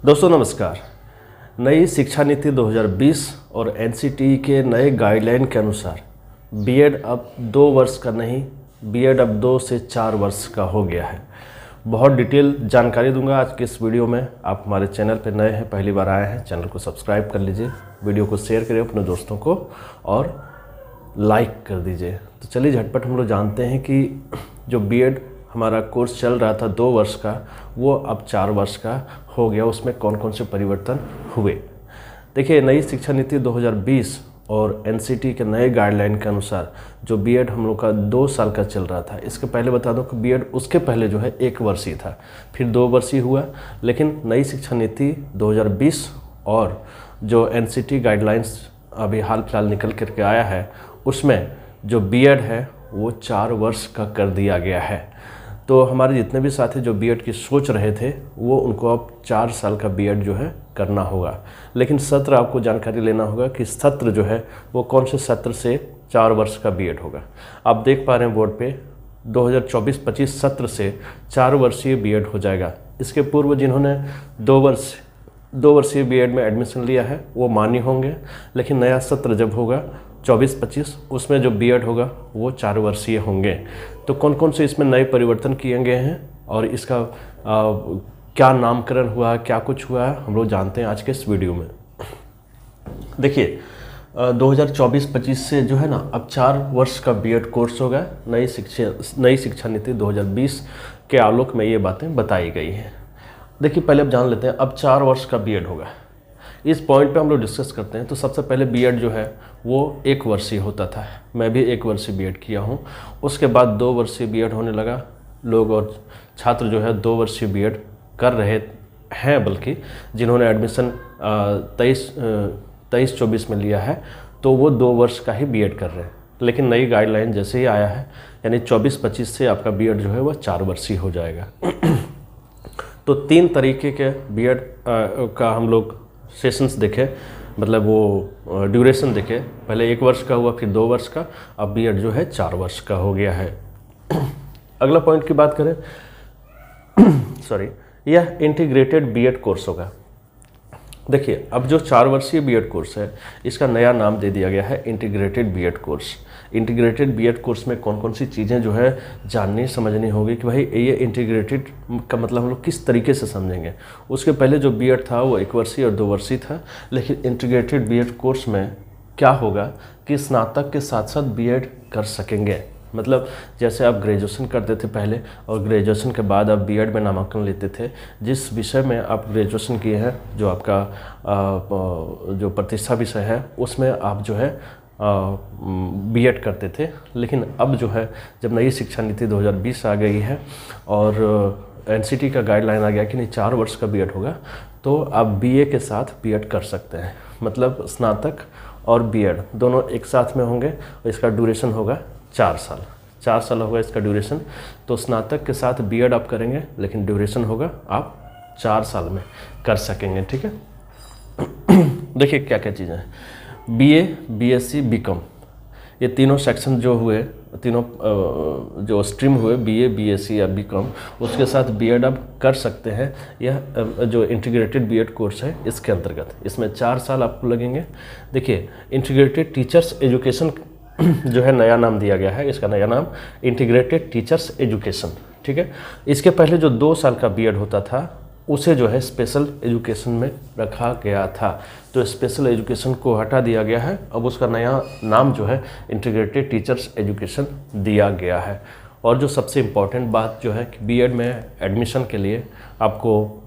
दोस्तों नमस्कार। नई शिक्षा नीति 2020 और एनसीटीई के नए गाइडलाइन के अनुसार बीएड अब 2 वर्ष का नहीं, बीएड अब 2 से 4 वर्ष का हो गया है। बहुत डिटेल जानकारी दूंगा आज के इस वीडियो में। आप हमारे चैनल पर नए हैं, पहली बार आए हैं, चैनल को सब्सक्राइब कर लीजिए, वीडियो को शेयर करिए अपने दोस्तों को और लाइक कर दीजिए। तो चलिए झटपट हम लोग जानते हैं कि जो बीएड हमारा कोर्स चल रहा था 2 वर्ष का, वो अब 4 वर्ष का हो गया। उसमें कौन कौन से परिवर्तन हुए। देखिए, नई शिक्षा नीति 2020 और एनसीटी के नए गाइडलाइन के अनुसार जो बीएड हम लोग का 2 साल का चल रहा था, इसके पहले बता दूं कि बीएड उसके पहले जो है 1 वर्षीय था, फिर 2 वर्षीय हुआ। लेकिन नई शिक्षा नीति 2020 और जो एनसीटी गाइडलाइंस अभी हाल फिलहाल निकल करके आया है, उसमें जो बीएड है वो 4 वर्ष का कर दिया गया है। तो हमारे जितने भी साथी जो बीएड की सोच रहे थे, वो उनको अब 4 साल का बीएड जो है करना होगा। लेकिन सत्र आपको जानकारी लेना होगा कि सत्र जो है वो कौन से सत्र से 4 वर्ष का बीएड होगा। आप देख पा रहे हैं बोर्ड पे 2024-25 सत्र से 4 वर्षीय बीएड हो जाएगा। इसके पूर्व जिन्होंने 2 वर्षीय बीएड में एडमिशन लिया है वो मान्य होंगे। लेकिन नया सत्र जब होगा 24-25, उसमें जो बीएड होगा वो 4 वर्षीय होंगे। तो कौन कौन से इसमें नए परिवर्तन किए गए हैं और इसका क्या नामकरण हुआ, क्या कुछ हुआ है, हम लोग जानते हैं आज के इस वीडियो में। देखिए, 2024-25 से जो है ना अब 4 वर्ष का बीएड कोर्स होगा। नई शिक्षा नीति 2020 के आलोक में ये बातें बताई गई हैं। देखिए, पहले अब जान लेते हैं अब 4 वर्ष का बीएड होगा। इस पॉइंट पे हम लोग डिस्कस करते हैं। तो सबसे पहले बीएड जो है वो 1 वर्षीय होता था। मैं भी 1 वर्षीय बीएड किया हूँ। उसके बाद 2 वर्षीय बीएड होने लगा। लोग और छात्र जो है 2 वर्षीय बीएड कर रहे हैं, बल्कि जिन्होंने एडमिशन 23-24 में लिया है तो वो 2 वर्ष का ही बीएड कर रहे हैं। लेकिन नई गाइडलाइन जैसे ही आया है, यानी 24-25 से आपका बीएड जो है वह 4 वर्षीय हो जाएगा। तो 3 तरीके के बीएड का हम लोग सेशंस देखे, मतलब वो ड्यूरेशन देखे। पहले 1 वर्ष का हुआ, फिर 2 वर्ष का, अब बीएड जो है 4 वर्ष का हो गया है। अगला पॉइंट की बात करें, यह इंटीग्रेटेड बीएड कोर्स होगा। देखिए, अब जो 4 वर्षीय बीएड कोर्स है, इसका नया नाम दे दिया गया है integrated BEd course. Integrated BEd course में कौन कौन सी चीज़ें जो है जाननी समझनी होगी कि भाई ये इंटीग्रेटेड का मतलब हम लोग किस तरीके से समझेंगे। उसके पहले जो बीएड था वो 1 वर्षीय और 2 वर्षीय था। लेकिन इंटीग्रेटेड बीएड कोर्स में क्या होगा कि स्नातक के साथ साथ बीएड कर सकेंगे। मतलब जैसे आप ग्रेजुएशन करते थे पहले, और ग्रेजुएशन के बाद आप बीएड में नामांकन लेते थे। जिस विषय में आप ग्रेजुएशन किए हैं, जो आपका जो प्रतिष्ठा विषय है, उसमें आप जो है बीएड करते थे। लेकिन अब जो है, जब नई शिक्षा नीति 2020 आ गई है और एनसीटी का गाइडलाइन आ गया कि नहीं 4 वर्ष का बीएड होगा, तो आप बीए के साथ बीएड कर सकते हैं। मतलब स्नातक और बीएड दोनों एक साथ में होंगे और इसका ड्यूरेशन होगा 4 साल। 4 साल होगा इसका ड्यूरेशन। तो स्नातक के साथ बीएड आप करेंगे, लेकिन ड्यूरेशन होगा आप 4 साल में कर सकेंगे। ठीक है। देखिए क्या क्या चीज़ें हैं। बीए, बीएससी, बीकॉम, ये तीनों सेक्शन जो हुए, तीनों जो स्ट्रीम हुए, बीए, बीएससी या बीकॉम, उसके साथ बीएड आप कर सकते हैं। यह जो इंटीग्रेटेड बीएड कोर्स है इसके अंतर्गत, इसमें 4 साल आपको लगेंगे। देखिए, इंटीग्रेटेड टीचर्स एजुकेशन जो है नया नाम दिया गया है। इसका नया नाम इंटीग्रेटेड टीचर्स एजुकेशन। ठीक है। इसके पहले जो 2 साल का बीएड होता था, उसे जो है स्पेशल एजुकेशन में रखा गया था। तो स्पेशल एजुकेशन को हटा दिया गया है। अब उसका नया नाम जो है इंटीग्रेटेड टीचर्स एजुकेशन दिया गया है। और जो सबसे इम्पॉर्टेंट बात जो है कि बीएड में एडमिशन के लिए आपको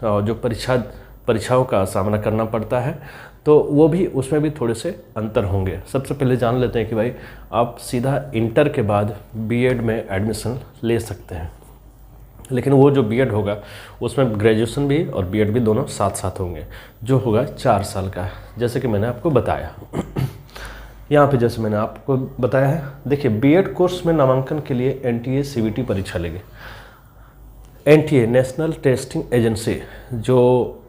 जो परीक्षाओं का सामना करना पड़ता है, तो वो भी, उसमें भी थोड़े से अंतर होंगे। सबसे पहले जान लेते हैं कि भाई आप सीधा इंटर के बाद बीएड में एडमिशन ले सकते हैं। लेकिन वो जो बीएड होगा उसमें ग्रेजुएशन भी और बीएड भी दोनों साथ साथ होंगे, जो होगा 4 साल का, जैसे कि मैंने आपको बताया। यहाँ पे जैसे मैंने आपको बताया है, देखिए बीएड कोर्स में नामांकन के लिए एनटीए सीबीटी परीक्षा लेगी। एनटीए नेशनल टेस्टिंग एजेंसी जो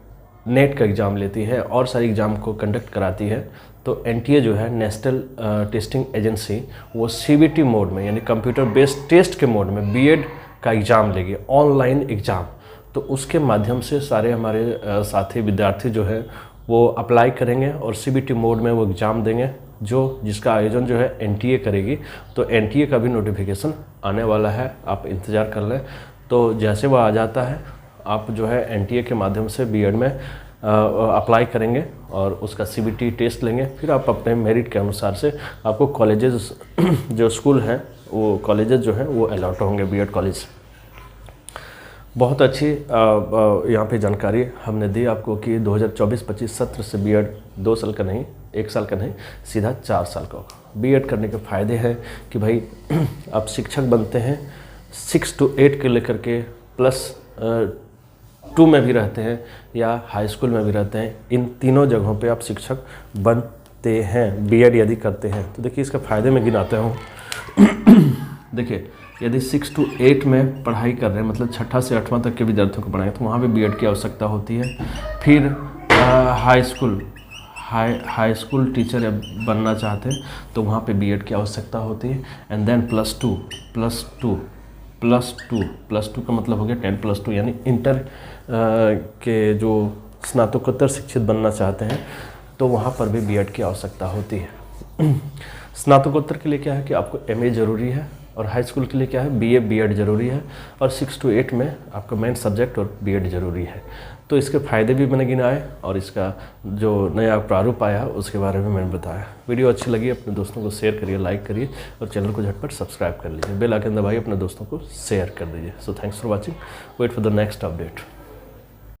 नेट का एग्ज़ाम लेती है और सारी एग्ज़ाम को कंडक्ट कराती है, तो एनटीए जो है नेशनल टेस्टिंग एजेंसी, वो सीबीटी मोड में, यानी कंप्यूटर बेस्ड टेस्ट के मोड में बीएड का एग्ज़ाम लेगी, ऑनलाइन एग्ज़ाम। तो उसके माध्यम से सारे हमारे साथी विद्यार्थी जो है वो अप्लाई करेंगे और CBT मोड में वो एग्ज़ाम देंगे, जो जिसका आयोजन जो है NTA करेगी। तो NTA का भी नोटिफिकेशन आने वाला है, आप इंतज़ार कर लें। तो जैसे वो आ जाता है आप जो है NTA के माध्यम से B.Ed में अप्लाई करेंगे और उसका CBT टेस्ट लेंगे। फिर आप अपने मेरिट के अनुसार से आपको कॉलेजेस जो स्कूल हैं वो कॉलेजेस जो हैं वो अलॉट होंगे B.Ed कॉलेज। बहुत अच्छी यहाँ पे जानकारी हमने दी आपको कि 2024-25 सत्र से B.Ed 2 साल का नहीं, 1 साल का नहीं, सीधा 4 साल का होगा। B.Ed करने के फ़ायदे हैं कि भाई आप शिक्षक बनते हैं 6 to 8 के लेकर के +2 में भी रहते हैं या हाई स्कूल में भी रहते हैं, इन तीनों जगहों पे आप शिक्षक बनते हैं B.Ed यदि करते हैं। तो देखिए इसका फ़ायदे में गिनाता हूँ। देखिए यदि 6 to 8 में पढ़ाई कर रहे हैं, मतलब 6ठा से 8वां तक के विद्यार्थियों को पढ़ाएंगे, तो वहाँ पे B.Ed की आवश्यकता होती है। फिर हाई स्कूल टीचर बनना चाहते हैं तो वहाँ पे B.Ed की आवश्यकता होती है। एंड देन +2 का मतलब हो गया 10+2, यानी इंटर के जो स्नातकोत्तर शिक्षित बनना चाहते हैं तो वहाँ पर भी B.Ed की आवश्यकता होती है। स्नातकोत्तर के लिए क्या है कि आपको MA ज़रूरी है, और हाई स्कूल के लिए क्या है BA B.Ed ज़रूरी है, और 6 to 8 में आपका मेन सब्जेक्ट और B.Ed ज़रूरी है। तो इसके फ़ायदे भी मैंने गिनाए और इसका जो नया प्रारूप आया उसके बारे में मैंने बताया। वीडियो अच्छी लगी अपने दोस्तों को शेयर करिए, लाइक करिए और चैनल को झटपट सब्सक्राइब कर लीजिए। बेल आइकन दबाइए, अपने दोस्तों को शेयर कर दीजिए। So thanks for watching, wait for the next update.